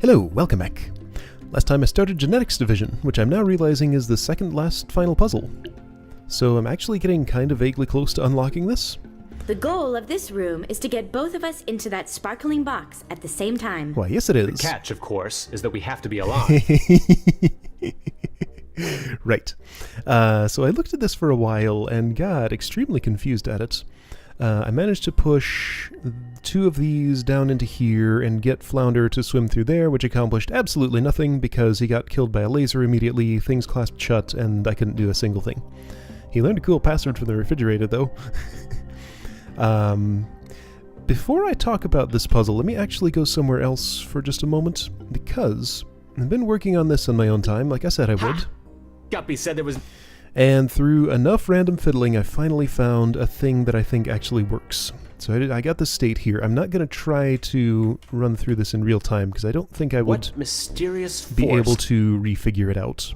Hello, welcome back. Last time I started Genetics Division, which I'm now realizing is the second last final puzzle. So I'm actually getting kind of vaguely close to unlocking this. The goal of this room is to get both of us into that sparkling box at the same time. Why, yes it is. The catch, of course, is that we have to be alive. Right. So I looked at this for a while and got extremely confused at it. I managed to push two of these down into here and get Flounder to swim through there, which accomplished absolutely nothing because he got killed by a laser immediately, things clasped shut, and I couldn't do a single thing. He learned a cool password from the refrigerator, though. Before I talk about this puzzle, let me actually go somewhere else for just a moment, because I've been working on this on my own time, like I said I would. Guppy said there was... And through enough random fiddling, I finally found a thing that I think actually works. So I got the state here. I'm not going to try to run through this in real time, because I don't think I would be able to refigure it out.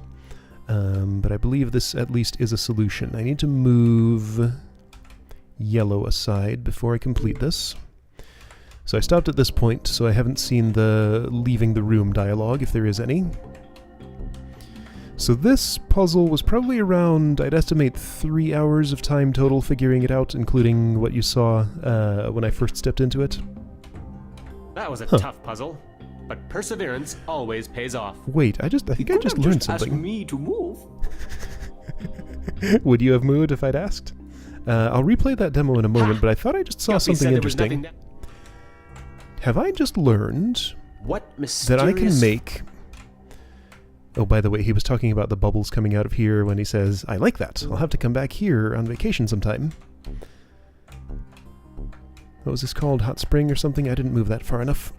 But I believe this at least is a solution. I need to move yellow aside before I complete this. So I stopped at this point, so I haven't seen the leaving the room dialogue, if there is any. So this puzzle was probably around, I'd estimate, 3 hours of time total figuring it out, including what you saw when I first stepped into it. That was a tough puzzle, but perseverance always pays off. Wait, I think I just learned something. Asked me to move. Would you have moved if I'd asked? I'll replay that demo in a moment, but I thought I just saw something interesting. Have I just learned that I can make... Oh, by the way, he was talking about the bubbles coming out of here when he says, I like that. I'll have to come back here on vacation sometime. What was this called? Hot Spring or something? I didn't move that far enough.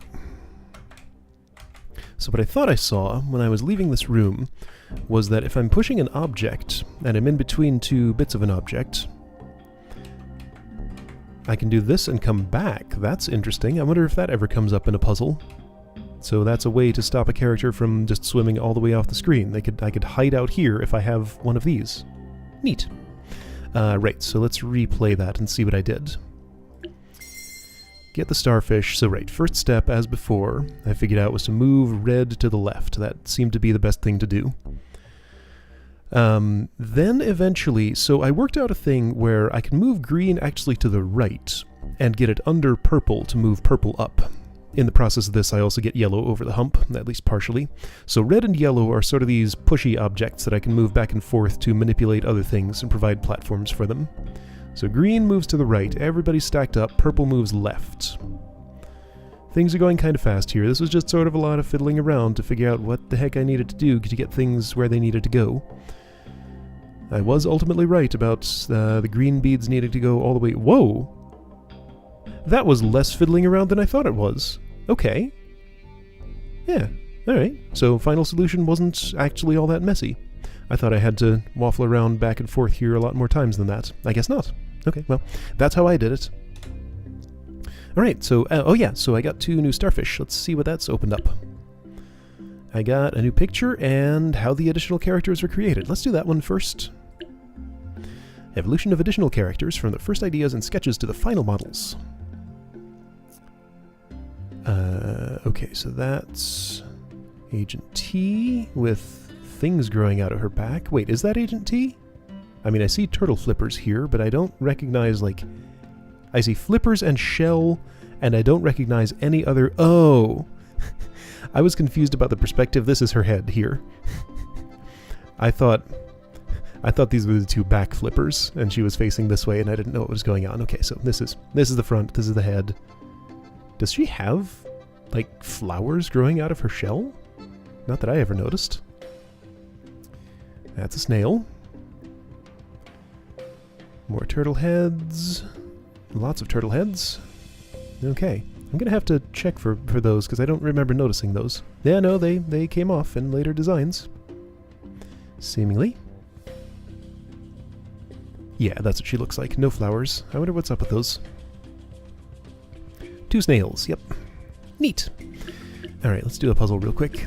So what I thought I saw when I was leaving this room was that if I'm pushing an object, and I'm in between two bits of an object, I can do this and come back. That's interesting. I wonder if that ever comes up in a puzzle. So that's a way to stop a character from just swimming all the way off the screen. I could hide out here if I have one of these. Neat. Right, so let's replay that and see what I did. Get the starfish. So right, first step, as before, I figured out was to move red to the left. That seemed to be the best thing to do. Then eventually, so I worked out a thing where I can move green actually to the right and get it under purple to move purple up. In the process of this, I also get yellow over the hump, at least partially. So red and yellow are sort of these pushy objects that I can move back and forth to manipulate other things and provide platforms for them. So green moves to the right, everybody's stacked up, purple moves left. Things are going kind of fast here. This was just sort of a lot of fiddling around to figure out what the heck I needed to do to get things where they needed to go. I was ultimately right about the green beads needing to go all the way... Whoa! That was less fiddling around than I thought it was. Okay. Yeah, alright. So final solution wasn't actually all that messy. I thought I had to waffle around back and forth here a lot more times than that. I guess not. Okay, well, that's how I did it. Alright, so, oh yeah, so I got 2 new starfish. Let's see what that's opened up. I got a new picture and how the additional characters were created. Let's do that one first. Evolution of additional characters from the first ideas and sketches to the final models. Okay, so that's Agent T with things growing out of her back. Wait, is that Agent T? I mean, I see turtle flippers here, but I don't recognize, like... I see flippers and shell, and I don't recognize any other... Oh! I was confused about the perspective. This is her head here. I thought these were the 2 back flippers, and she was facing this way, and I didn't know what was going on. Okay, so this is the front, this is the head. Does she have, like, flowers growing out of her shell? Not that I ever noticed. That's a snail. More turtle heads. Lots of turtle heads. Okay. I'm gonna have to check for those, because I don't remember noticing those. Yeah, no, they came off in later designs. Seemingly. Yeah, that's what she looks like. No flowers. I wonder what's up with those. 2 snails, yep. Neat. Alright, let's do a puzzle real quick.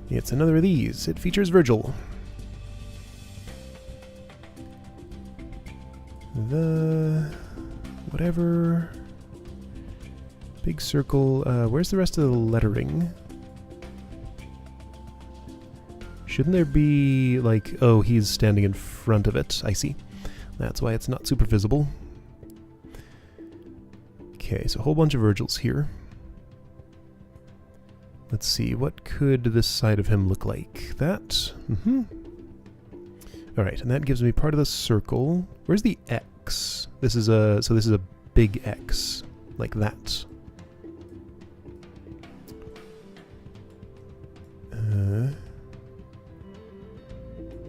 It's another of these. It features Virgil. The... whatever... Big circle. Where's the rest of the lettering? Shouldn't there be, like... Oh, he's standing in front of it. I see. That's why it's not super visible. Okay, so a whole bunch of Virgils here. Let's see, what could this side of him look like? That? Alright, and that gives me part of the circle. Where's the X? This is a... So this is a big X. Like that.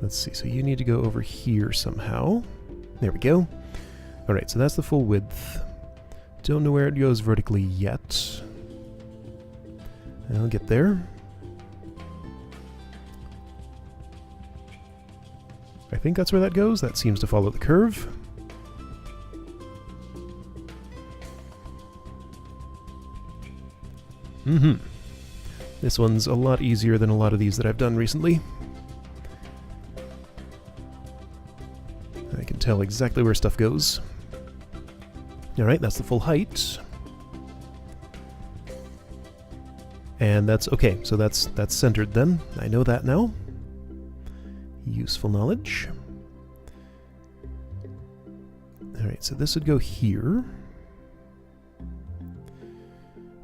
Let's see, so you need to go over here somehow. There we go. Alright, so that's the full width. Don't know where it goes vertically yet. I'll get there. I think that's where that goes. That seems to follow the curve. This one's a lot easier than a lot of these that I've done recently. I can tell exactly where stuff goes. Alright, that's the full height. And that's okay, so that's centered then. I know that now. Useful knowledge. Alright, so this would go here.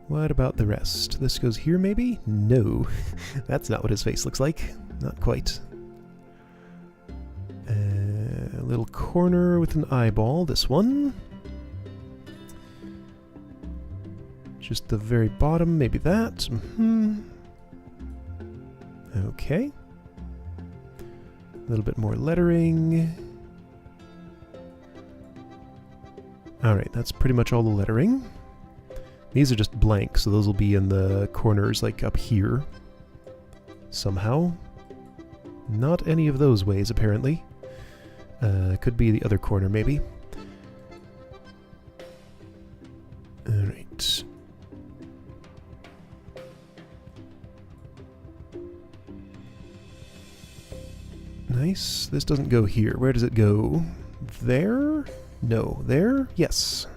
What about the rest? This goes here, maybe? No. That's not what his face looks like. Not quite. A little corner with an eyeball. This one. Just the very bottom, maybe that. Okay. A little bit more lettering. Alright, that's pretty much all the lettering. These are just blank, so those will be in the corners, like up here. Somehow. Not any of those ways, apparently. Could be the other corner, maybe. Alright. Nice. This doesn't go here. Where does it go? There? No. There? Yes.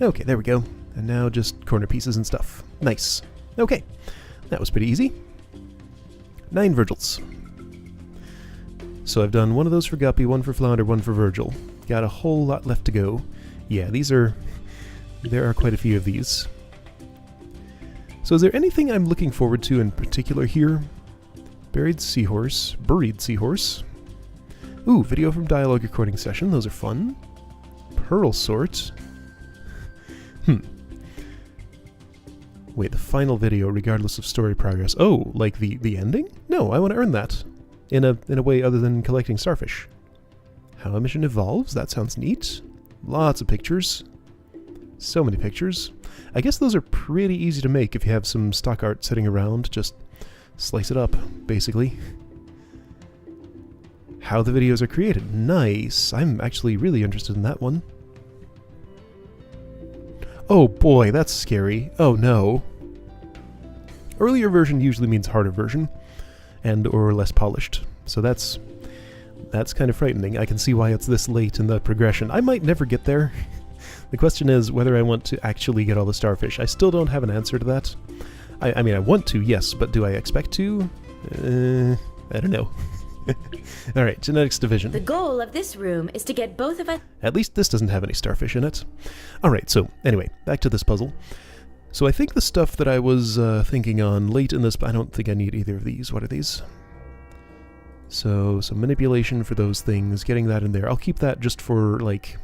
Okay, there we go. And now just corner pieces and stuff. Nice. Okay. That was pretty easy. 9 Virgils. So I've done one of those for Guppy, one for Flounder, one for Virgil. Got a whole lot left to go. Yeah, these are... There are quite a few of these. So is there anything I'm looking forward to in particular here? Buried seahorse. Buried seahorse. Ooh, video from dialogue recording session. Those are fun. Pearl sort. Wait, the final video, regardless of story progress. Oh, like the ending? No, I want to earn that. In a way other than collecting starfish. How a mission evolves? That sounds neat. Lots of pictures. So many pictures. I guess those are pretty easy to make if you have some stock art sitting around. Just slice it up, basically. How the videos are created. Nice. I'm actually really interested in that one. Oh boy, that's scary. Oh no. Earlier version usually means harder version, and or less polished. So that's kind of frightening. I can see why it's this late in the progression. I might never get there. The question is whether I want to actually get all the starfish. I still don't have an answer to that. I mean, I want to, yes, but do I expect to? I don't know. Alright, genetics division. The goal of this room is to get both of us... At least this doesn't have any starfish in it. Alright, so anyway, back to this puzzle. So I think the stuff that I was thinking on late in this... I don't think I need either of these. What are these? So, some manipulation for those things, getting that in there. I'll keep that just for, like,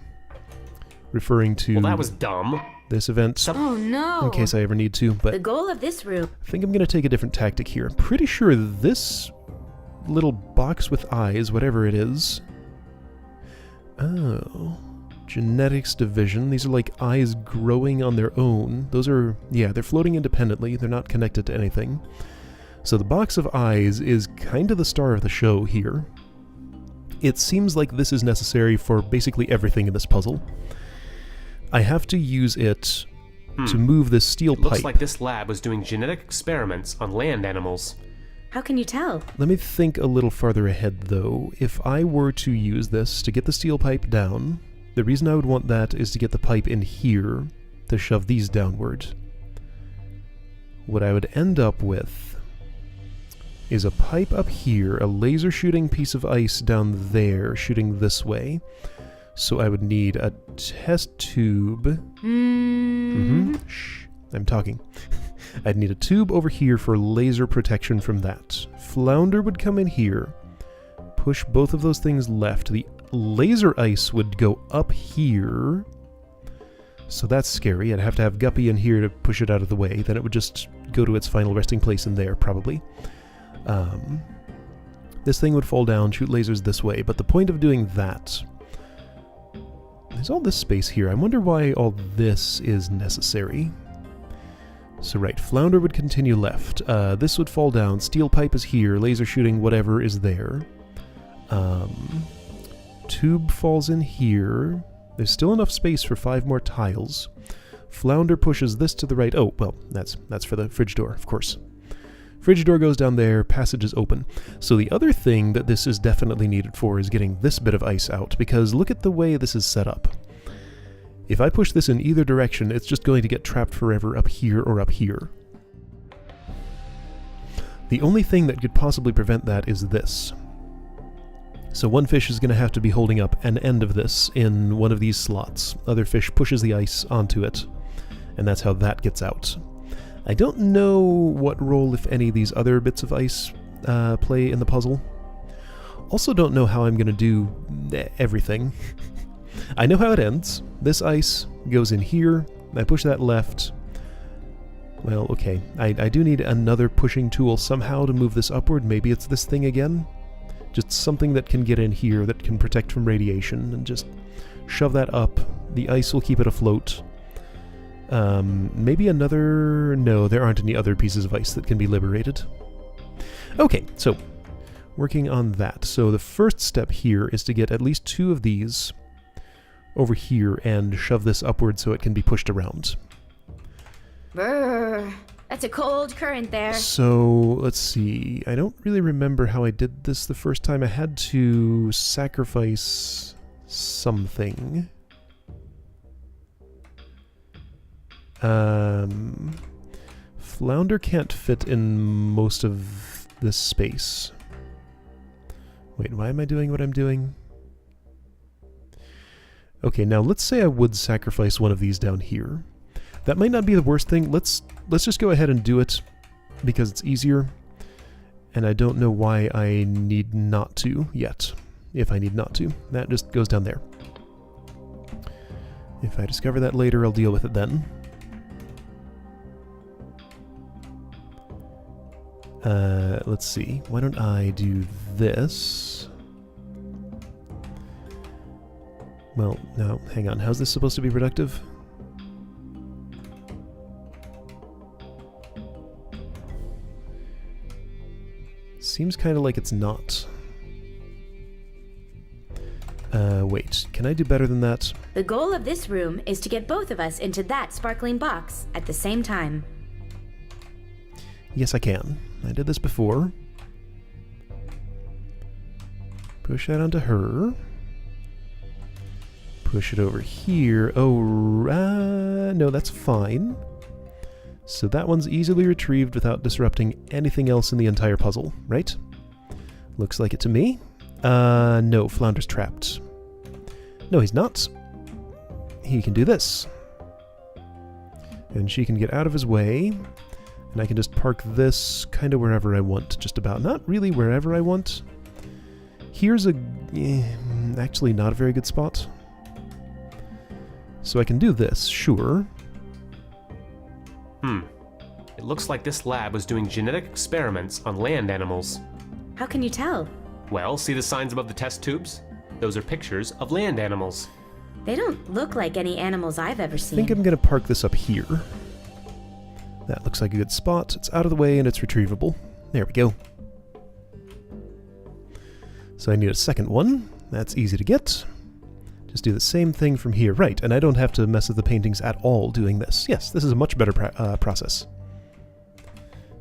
referring to... Well, that was dumb. This event. Oh no! In case I ever need to, but... The goal of this room... I think I'm going to take a different tactic here. I'm pretty sure this little box with eyes, whatever it is... Oh... Genetics division. These are like eyes growing on their own. Those are... Yeah, they're floating independently. They're not connected to anything. So the box of eyes is kind of the star of the show here. It seems like this is necessary for basically everything in this puzzle. I have to use it to move this steel pipe. Looks like this lab was doing genetic experiments on land animals. How can you tell? Let me think a little farther ahead, though. If I were to use this to get the steel pipe down, The reason I would want that is to get the pipe in here to shove these downward. What I would end up with is a pipe up here, a laser shooting piece of ice down there, shooting this way. So I would need a test tube. Shh, I'm talking. I'd need a tube over here for laser protection from that. Flounder would come in here, push both of those things left. The laser ice would go up here. So that's scary. I'd have to have Guppy in here to push it out of the way. Then it would just go to its final resting place in there, probably. This thing would fall down, shoot lasers this way. But the point of doing that... There's all this space here. I wonder why all this is necessary. So right, Flounder would continue left. This would fall down. Steel pipe is here. Laser shooting, whatever is there. Tube falls in here. There's still enough space for 5 more tiles. Flounder pushes this to the right. Oh, well, that's for the fridge door, of course. Fridge door goes down there, passage is open. So the other thing that this is definitely needed for is getting this bit of ice out, because look at the way this is set up. If I push this in either direction, it's just going to get trapped forever up here or up here. The only thing that could possibly prevent that is this. So one fish is going to have to be holding up an end of this in one of these slots. Other fish pushes the ice onto it, and that's how that gets out. I don't know what role, if any, these other bits of ice play in the puzzle. Also don't know how I'm going to do everything. I know how it ends. This ice goes in here. I push that left. Well, okay. I do need another pushing tool somehow to move this upward. Maybe it's this thing again. Just something that can get in here that can protect from radiation, and just shove that up. The ice will keep it afloat. Maybe another... No, there aren't any other pieces of ice that can be liberated. Okay, so working on that. So the first step here is to get at least 2 of these over here and shove this upward so it can be pushed around. Brr, that's a cold current there. So, let's see. I don't really remember how I did this the first time. I had to sacrifice something. Flounder can't fit in most of this space. Wait, why am I doing what I'm doing? Okay, now let's say I would sacrifice one of these down here. That might not be the worst thing. Let's just go ahead and do it because it's easier. And I don't know why I need not to yet. If I need not to. That just goes down there. If I discover that later, I'll deal with it then. Let's see. Why don't I do this? Well, no, hang on. How's this supposed to be productive? Seems kind of like it's not. Wait. Can I do better than that? The goal of this room is to get both of us into that sparkling box at the same time. Yes, I can. I did this before. Push that onto her. Push it over here. Oh, no, that's fine. So that one's easily retrieved without disrupting anything else in the entire puzzle, right? Looks like it to me. No, Flounder's trapped. No, he's not. He can do this. And she can get out of his way. And I can just park this kind of wherever I want, just about. Not really wherever I want. Here's a... actually not a very good spot. So I can do this, sure. It looks like this lab was doing genetic experiments on land animals. How can you tell? Well, see the signs above the test tubes? Those are pictures of land animals. They don't look like any animals I've ever I seen. think I'm going to park this up here. That looks like a good spot. It's out of the way and it's retrievable. There we go. So I need a second one. That's easy to get. Just do the same thing from here. Right, and I don't have to mess with the paintings at all doing this. Yes, this is a much better process.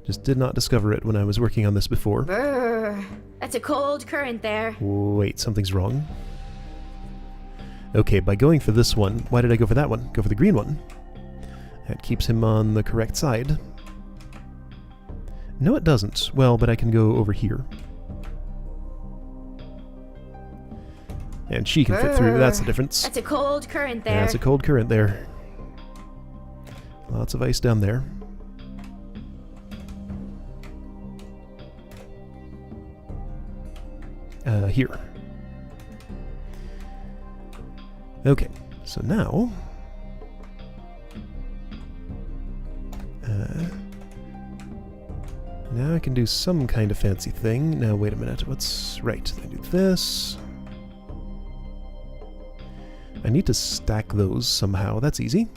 Just did not discover it when I was working on this before. Brr, that's a cold current there. Wait, something's wrong. Okay, by going for this one, why did I go for that one? Go for the green one. That keeps him on the correct side. No, it doesn't. Well, but I can go over here. And she can fit through, that's the difference. That's a cold current there. Yeah, that's a cold current there. Lots of ice down there. Here. Okay, so now... now I can do some kind of fancy thing. Now, wait a minute. What's right? I do this. I need to stack those somehow. That's easy.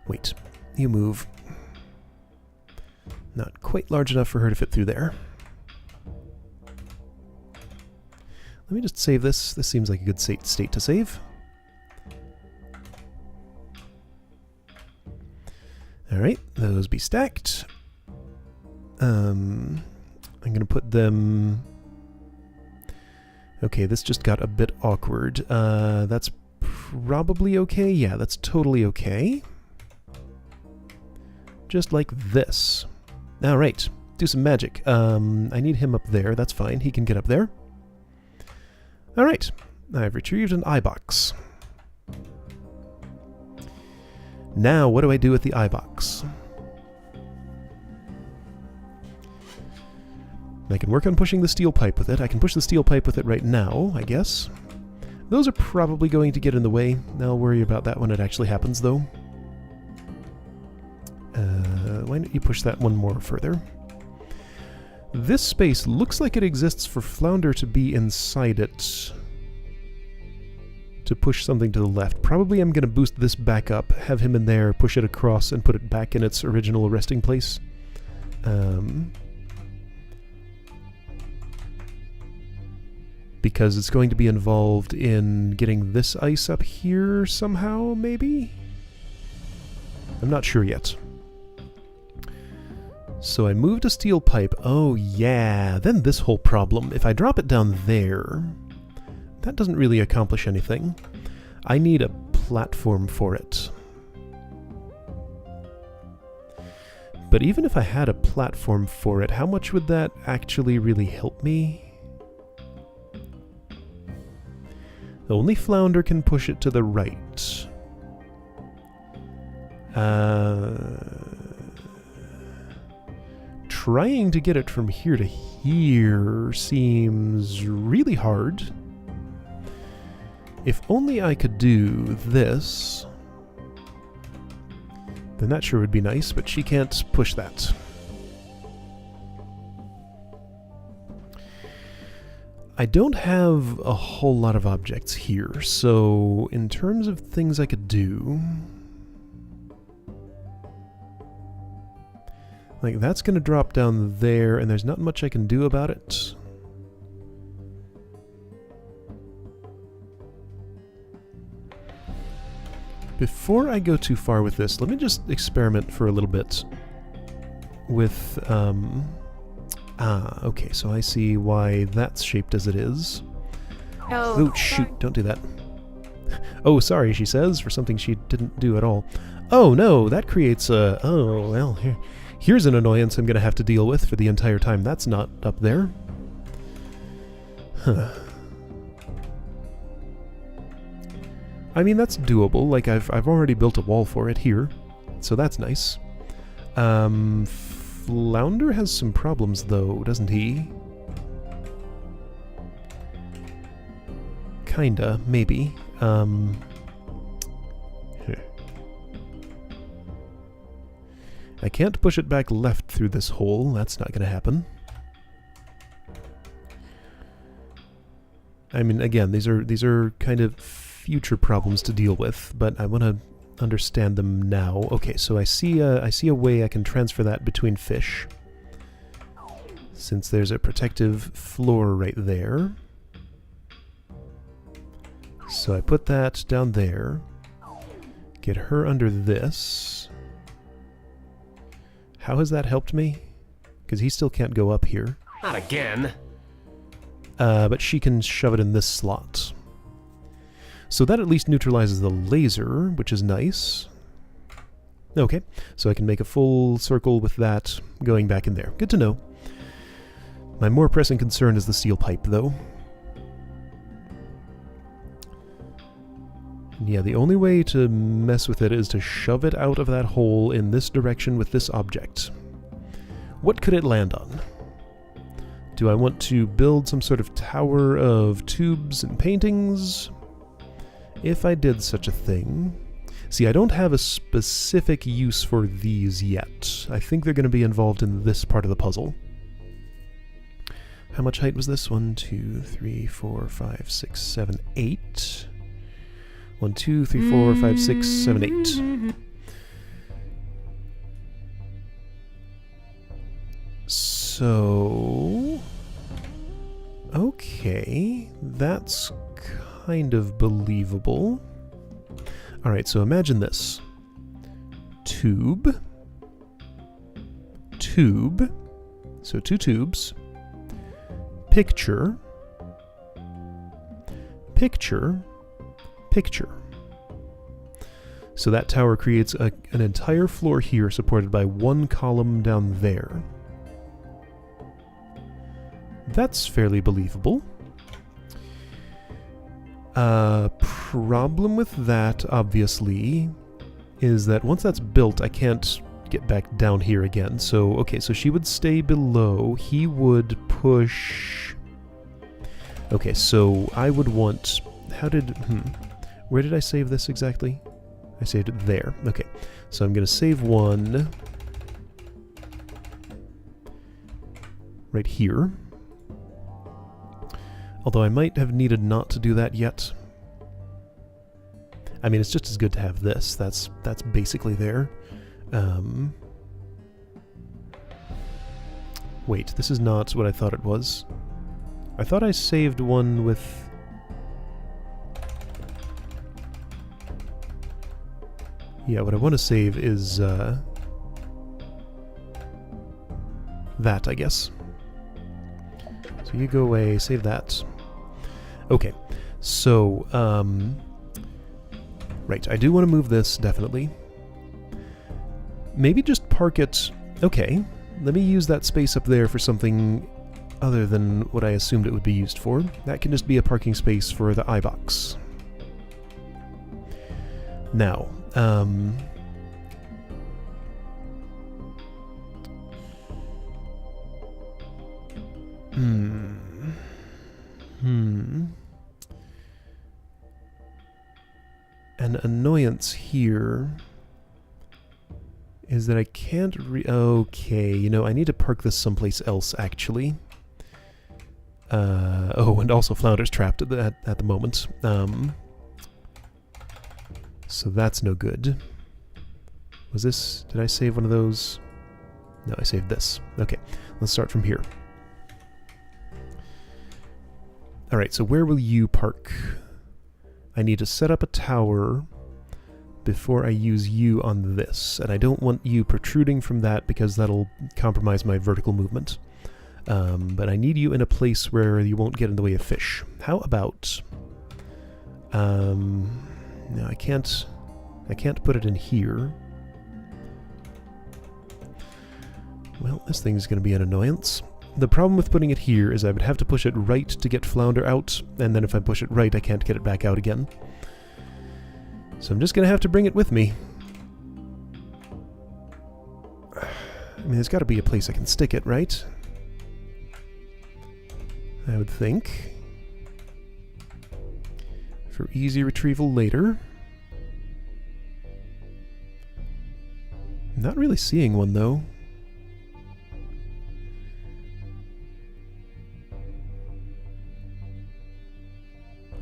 Wait. You move. Not quite large enough for her to fit through there. Let me just save this. This seems like a good state to save. Alright, those be stacked. I'm going to put them... Okay, this just got a bit awkward. That's probably okay. Yeah, that's totally okay. Just like this. Alright, do some magic. I need him up there. That's fine. He can get up there. Alright, I've retrieved an eye box. Now, what do I do with the eye box? I can work on pushing the steel pipe with it. I can push the steel pipe with it right now, I guess. Those are probably going to get in the way. I'll worry about that when it actually happens, though. Why don't you push that one more further? This space looks like it exists for Flounder to be inside it. To push something to the left. Probably I'm going to boost this back up, have him in there, push it across, and put it back in its original resting place. Because it's going to be involved in getting this ice up here somehow, maybe? I'm not sure yet. So I moved a steel pipe. Oh yeah, then this whole problem. If I drop it down there... that doesn't really accomplish anything. I need a platform for it. But even if I had a platform for it, how much would that actually really help me? Only Flounder can push it to the right. Trying to get it from here to here seems really hard. If only I could do this, then that sure would be nice, but she can't push that. I don't have a whole lot of objects here, so in terms of things I could do... like, that's going to drop down there, and there's not much I can do about it. Before I go too far with this, let me just experiment for a little bit with, okay, so I see why that's shaped as it is. Oh, shoot, don't do that. Oh, sorry, she says, for something she didn't do at all. Oh, no, that creates a... oh, well, here's an annoyance I'm going to have to deal with for the entire time that's not up there. Huh. I mean, that's doable. Like, I've already built a wall for it here, so that's nice. Flounder has some problems, though, doesn't he? Kinda, maybe. I can't push it back left through this hole. That's not going to happen. I mean, again, these are kind of future problems to deal with, but I want to understand them now. Okay, so I see a way I can transfer that between fish, since there's a protective floor right there. So I put that down there, get her under this. How has that helped me? Because he still can't go up here. Not again. but she can shove it in this slot. So that at least neutralizes the laser, which is nice. Okay, so I can make a full circle with that going back in there. Good to know. My more pressing concern is the steel pipe, though. Yeah, the only way to mess with it is to shove it out of that hole in this direction with this object. What could it land on? Do I want to build some sort of tower of tubes and paintings? If I did such a thing... See, I don't have a specific use for these yet. I think they're going to be involved in this part of the puzzle. How much height was this? 1, 2, 3, 4, 5, 6, 7, 8. 1, 2, 3, 4, 5, 6, 7, 8. So... okay, that's kind of believable. Alright, so imagine this. Tube. Tube. So 2 tubes. Picture. Picture. Picture. So that tower creates an entire floor here supported by 1 column down there. That's fairly believable. Problem with that, obviously, is that once that's built, I can't get back down here again. So, okay, so she would stay below. He would push... Okay, so I would want... How did... Where did I save this exactly? I saved it there. Okay, so I'm going to save one... right here. Although I might have needed not to do that yet. I mean, it's just as good to have this. That's basically there. Wait, this is not what I thought it was. I thought I saved one with... Yeah, what I want to save is that, I guess. So you go away, save that. Okay, so, right, I do want to move this, definitely. Maybe just park it... Okay, let me use that space up there for something other than what I assumed it would be used for. That can just be a parking space for the iBox. Now, An annoyance here is that I can't okay, you know, I need to park this someplace else, actually. Oh, and also Flounder's trapped at the moment. So that's no good. Was this... Did I save one of those? No, I saved this. Okay, let's start from here. Alright, so where will you park? I need to set up a tower before I use you on this, and I don't want you protruding from that because that'll compromise my vertical movement. But I need you in a place where you won't get in the way of fish. How about... no, I can't put it in here. Well, this thing's going to be an annoyance. The problem with putting it here is I would have to push it right to get Flounder out, and then if I push it right, I can't get it back out again. So I'm just going to have to bring it with me. I mean, there's got to be a place I can stick it, right? I would think. For easy retrieval later. Not really seeing one, though.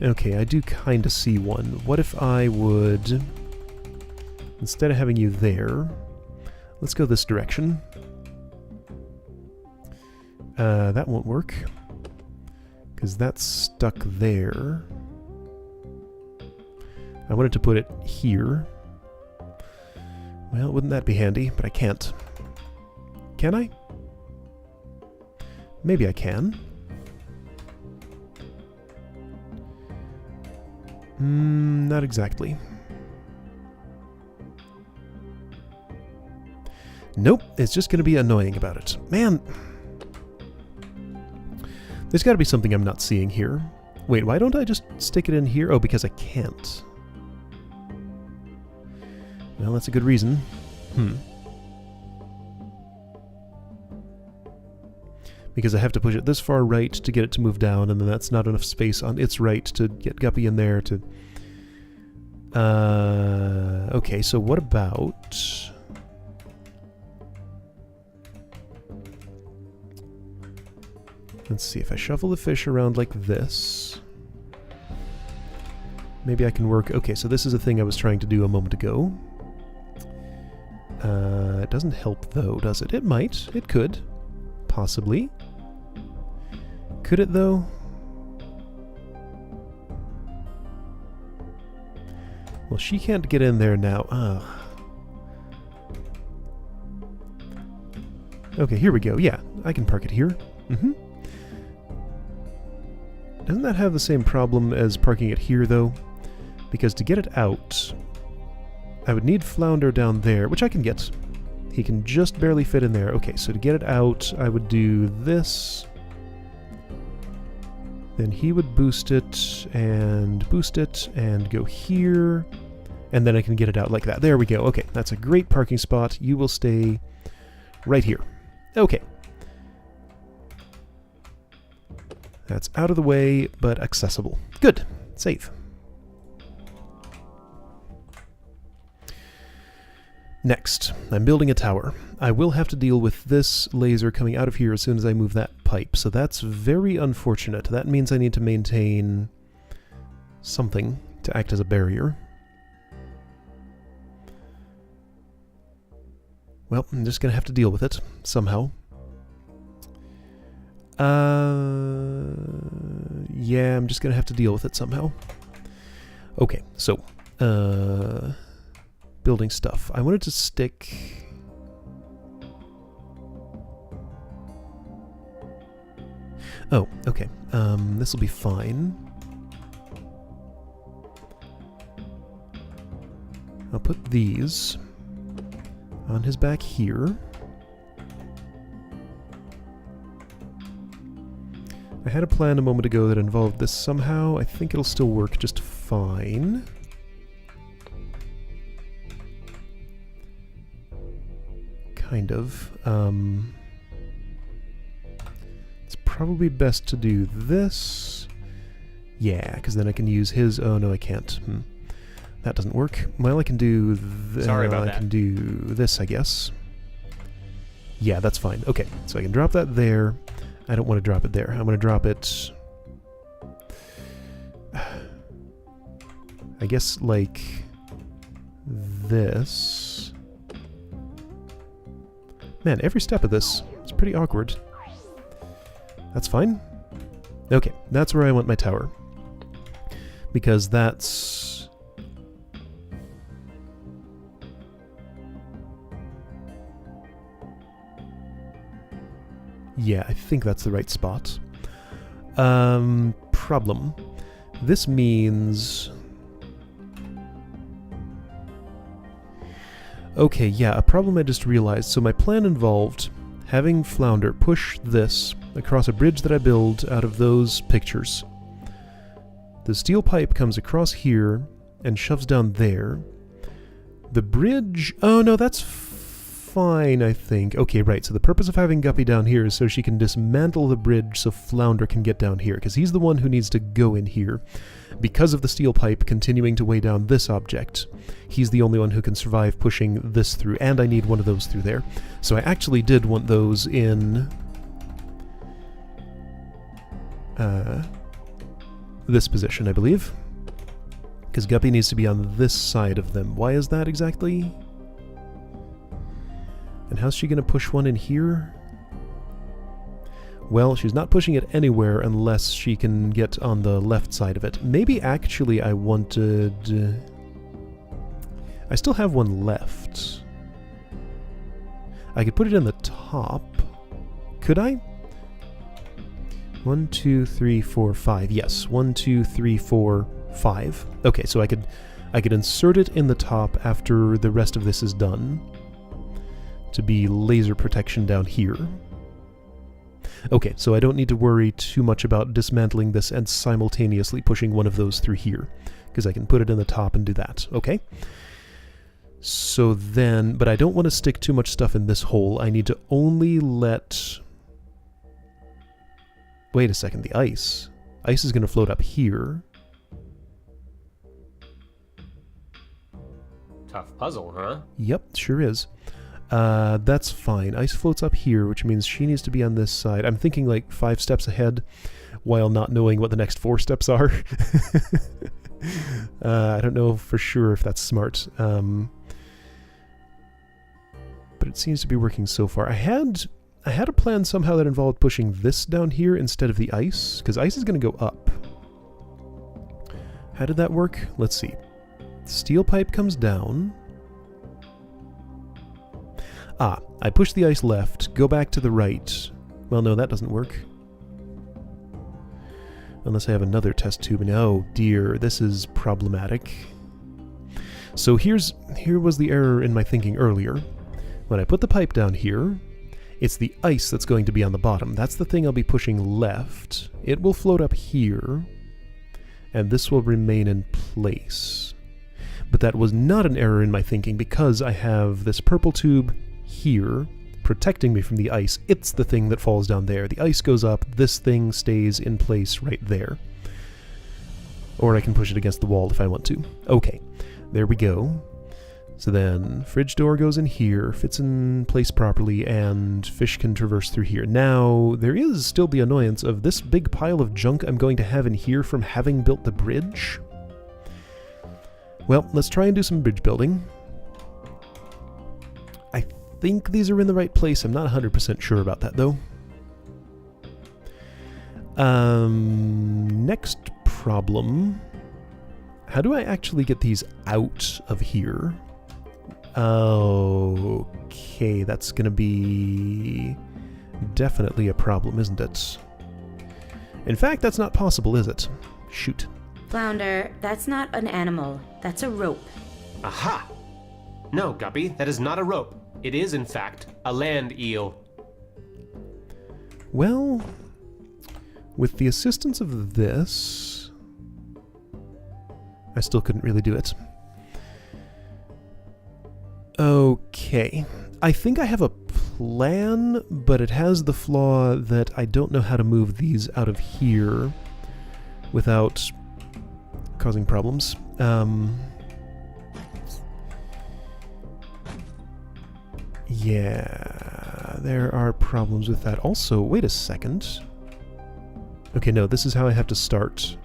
Okay, I do kind of see one. What if I would... Instead of having you there... Let's go this direction. That won't work. Because that's stuck there. I wanted to put it here. Well, wouldn't that be handy? But I can't. Can I? Maybe I can. Not exactly. Nope, it's just going to be annoying about it. Man! There's got to be something I'm not seeing here. Wait, why don't I just stick it in here? Oh, because I can't. Well, that's a good reason. Because I have to push it this far right to get it to move down, and then that's not enough space on its right to get Guppy in there to... okay, so what about... Let's see, if I shuffle the fish around like this... Maybe I can work... Okay, so this is a thing I was trying to do a moment ago. It doesn't help, though, does it? It might. It could. Possibly. Could it, though? Well, she can't get in there now. Ugh. Okay, here we go. Yeah, I can park it here. Doesn't that have the same problem as parking it here, though? Because to get it out, I would need Flounder down there, which I can get. He can just barely fit in there. Okay, so to get it out, I would do this. Then he would boost it, and go here. And then I can get it out like that. There we go. Okay, that's a great parking spot. You will stay right here. Okay. That's out of the way, but accessible. Good. Save. Next, I'm building a tower. I will have to deal with this laser coming out of here as soon as I move that pipe, so that's very unfortunate. That means I need to maintain something to act as a barrier. Well, I'm just going to have to deal with it, somehow. Yeah, I'm just going to have to deal with it somehow. Okay, so, building stuff. I wanted to stick... Oh, okay. This will be fine. I'll put these on his back here. I had a plan a moment ago that involved this somehow. I think it'll still work just fine. Kind of. It's probably best to do this. Yeah, because then I can use his... Oh, no, I can't. That doesn't work. Well, I can do... Sorry about that. I can do this, I guess. Yeah, that's fine. Okay, so I can drop that there. I don't want to drop it there. I'm going to drop it... I guess, like... this... Man, every step of this is pretty awkward. That's fine. Okay, that's where I want my tower. Because that's... Yeah, I think that's the right spot. Problem. This means... Okay, yeah, a problem I just realized. So my plan involved having Flounder push this across a bridge that I build out of those pictures. The steel pipe comes across here and shoves down there. The bridge... Oh, no, that's fine, I think. Okay, right, so the purpose of having Guppy down here is so she can dismantle the bridge so Flounder can get down here, because he's the one who needs to go in here. Because of the steel pipe continuing to weigh down this object, he's the only one who can survive pushing this through, and I need one of those through there. So I actually did want those in... this position, I believe. Because Guppy needs to be on this side of them. Why is that exactly? And how's she going to push one in here? Well, she's not pushing it anywhere unless she can get on the left side of it. Maybe actually I wanted... I still have one left. I could put it in the top. Could I? 1, 2, 3, 4, 5. Yes, 1, 2, 3, 4, 5. Okay, so I could insert it in the top after the rest of this is done to be laser protection down here. Okay, so I don't need to worry too much about dismantling this and simultaneously pushing one of those through here, because I can put it in the top and do that. Okay? So then, but I don't want to stick too much stuff in this hole. I need to only let... Wait a second, the ice. Ice is going to float up here. Tough puzzle, huh? Yep, sure is. That's fine. Ice floats up here, which means she needs to be on this side. I'm thinking like 5 steps ahead, while not knowing what the next 4 steps are. I don't know for sure if that's smart. But it seems to be working so far. I had a plan somehow that involved pushing this down here instead of the ice, because ice is going to go up. How did that work? Let's see. Steel pipe comes down. Ah, I push the ice left, go back to the right. Well, no, that doesn't work. Unless I have another test tube. And oh dear, this is problematic. So here was the error in my thinking earlier. When I put the pipe down here, it's the ice that's going to be on the bottom. That's the thing I'll be pushing left. It will float up here, and this will remain in place. But that was not an error in my thinking, because I have this purple tube here protecting me from the ice. It's the thing that falls down there. The ice goes up, this thing stays in place right there. Or I can push it against the wall if I want to. Okay, there we go. So then, fridge door goes in here, fits in place properly, and fish can traverse through here. Now, there is still the annoyance of this big pile of junk I'm going to have in here from having built the bridge. Well, let's try and do some bridge building. I think these are in the right place. I'm not 100% sure about that, though. Next problem. How do I actually get these out of here? Okay, that's going to be definitely a problem, isn't it? In fact, that's not possible, is it? Shoot. Flounder, that's not an animal. That's a rope. Aha! No, Guppy, that is not a rope. It is, in fact, a land eel. Well, with the assistance of this, I still couldn't really do it. Okay. I think I have a plan, but it has the flaw that I don't know how to move these out of here without causing problems. Yeah, there are problems with that. Also, wait a second. Okay, no, this is how I have to start.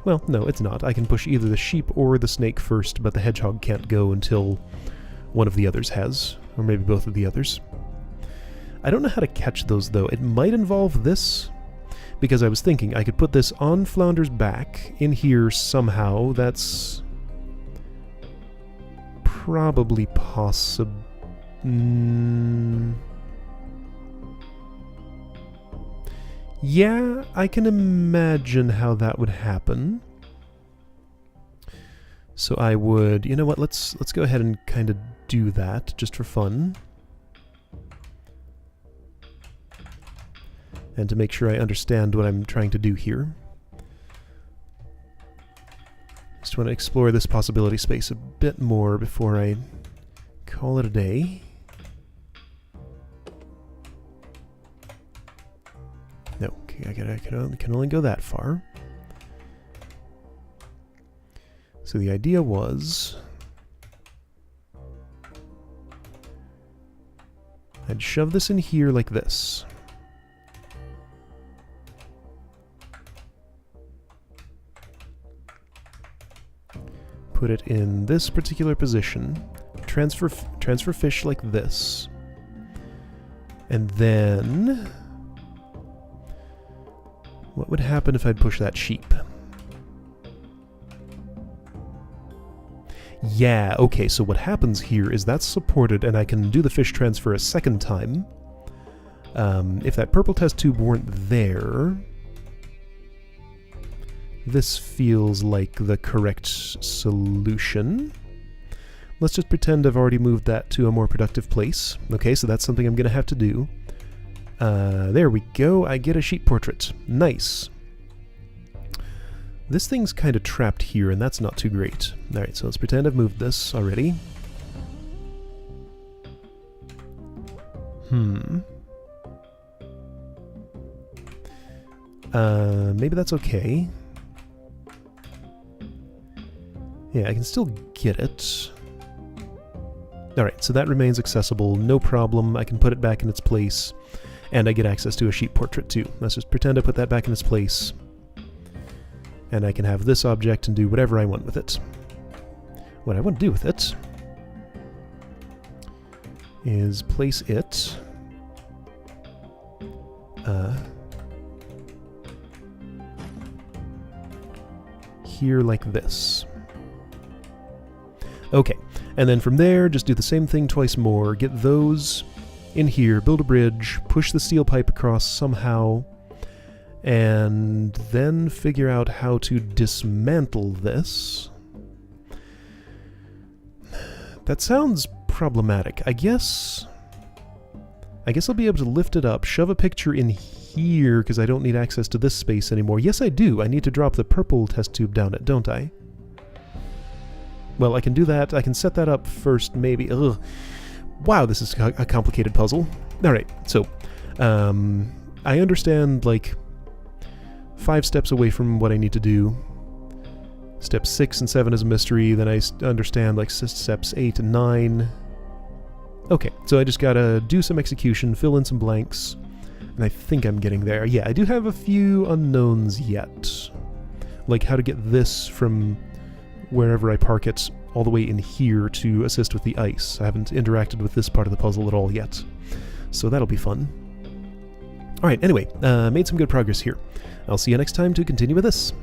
Well, no, it's not. I can push either the sheep or the snake first, but the hedgehog can't go until one of the others has, or maybe both of the others. I don't know how to catch those, though. It might involve this, because I was thinking I could put this on Flounder's back in here somehow. That's probably possible. Yeah, I can imagine how that would happen. So I would, you know what, let's go ahead and kind of do that, just for fun. And to make sure I understand what I'm trying to do here. Just want to explore this possibility space a bit more before I call it a day. No, I can only go that far. So the idea was I'd shove this in here like this. Put it in this particular position. Transfer fish like this. And then what would happen if I'd push that sheep? Yeah, okay, so what happens here is that's supported and I can do the fish transfer a second time. If that purple test tube weren't there, This feels like the correct solution. Let's just pretend I've already moved that to a more productive place. Okay, so that's something I'm going to have to do. There we go. I get a sheep portrait. Nice. This thing's kind of trapped here, and that's not too great. Alright, so let's pretend I've moved this already. Maybe that's okay. Yeah, I can still get it. Alright, so that remains accessible, no problem. I can put it back in its place, and I get access to a sheep portrait too. Let's just pretend I put that back in its place, and I can have this object and do whatever I want with it. What I want to do with it is place it here like this. Okay, and then from there, just do the same thing twice more. Get those in here, build a bridge, push the steel pipe across somehow, and then figure out how to dismantle this. That sounds problematic. I guess I'll be able to lift it up, shove a picture in here, because I don't need access to this space anymore. Yes, I do. I need to drop the purple test tube down it, don't I? Well, I can do that. I can set that up first, maybe. Ugh. Wow, this is a complicated puzzle. Alright, so, I understand, like, 5 steps away from what I need to do. Step 6 and 7 is a mystery, then I understand, like, steps 8 and 9. Okay, so I just gotta do some execution, fill in some blanks, and I think I'm getting there. Yeah, I do have a few unknowns yet. Like how to get this from wherever I park it all the way in here to assist with the ice. I haven't interacted with this part of the puzzle at all yet, so that'll be fun. Alright, anyway, made some good progress here. I'll see you next time to continue with this.